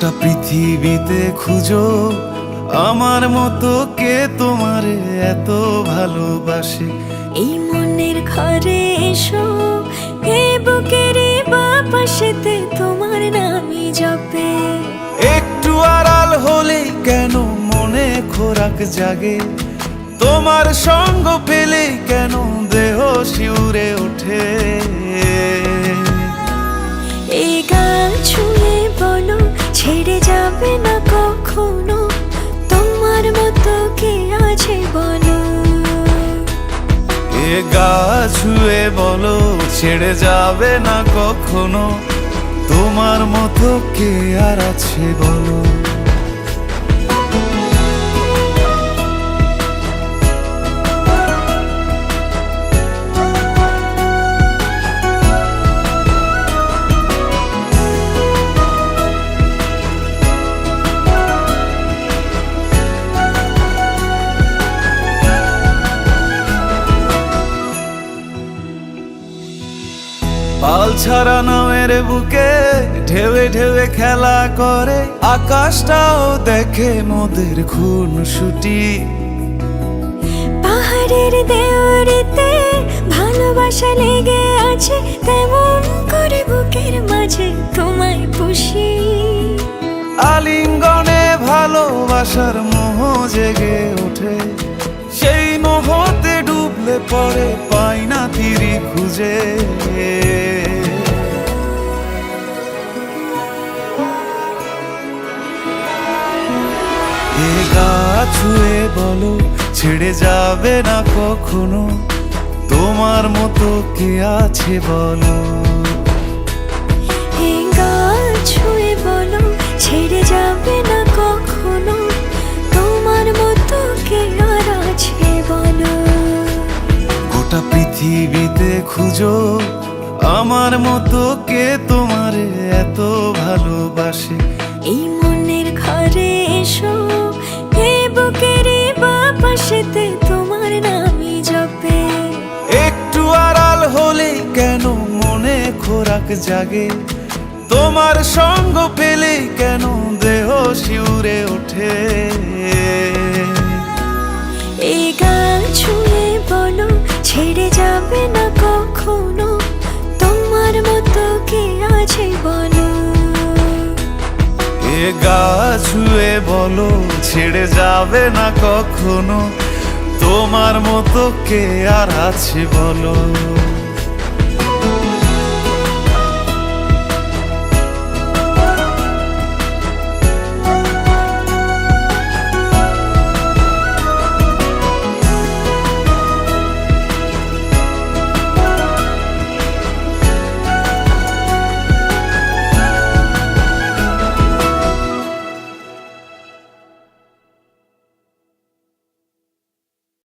গোটা পৃথিবীতে খুঁজো আমার মতো কে তোমারে এত ভালোবাসে। এই মনের ঘরে এসো, এই বুকের বাপাশেতে তোমার নামই জপে। একটু আড়াল হলেই কেন মনে খোরাক জাগে, তোমার সঙ্গ পেলেই কেন দেহ শিউরে ওঠে। এই গান ছুঁয়ে বলো ছেড়ে যাবে না কখনো, তোমার মতো কে আছে বলো। এ গা ছুঁয়ে বলো ছেড়ে যাবে না কখনো, তোমার মতো কে আর আছে বলো। পাল ছাড়া নামের বুকে ঢেউে ঢেউে খেলা করে, আকাশটাও দেখে মোদের খুনসুটি। পাহাড়ের দেওয়ারিতে ভালোবাসা লেগে আছে, তেমন করে বুকের মাঝে তোমায় পুষি। আলিঙ্গনে ভালোবাসার মোহ জেগে ওঠে, সেই মোহতে ডুবলে পরে পাই না তীরি খুঁজে। এ গা ছুঁয়ে বলো ছেড়ে যাবে না কখনো, তোমার মতো কে আছে বলো। এই গান ছুঁয়ে বলো ছেড়ে যাবে না কখনো, তোমার মতো কে আর আছে বলো। গোটা পৃথিবীতে খুঁজো আমার মতো কে তোমারে এত ভালোবাসে। এই মনের ঘরে এসো, এই বুকের বাপাশেতে তোমার নামই জপে। একটু আড়াল হলেই কেন মনে খোরাক জাগে, তোমার সঙ্গ পেলেই কেন দেহ শিউরে ওঠে। এই গান ছুঁয়ে বলো ছেড়ে যাবে না কখনো, তোমার মতো কে আছে বলো। এ গা ছুঁয়ে বলো ছেড়ে যাবে না কখনো, তোমার মতো কে আর আছে বলো।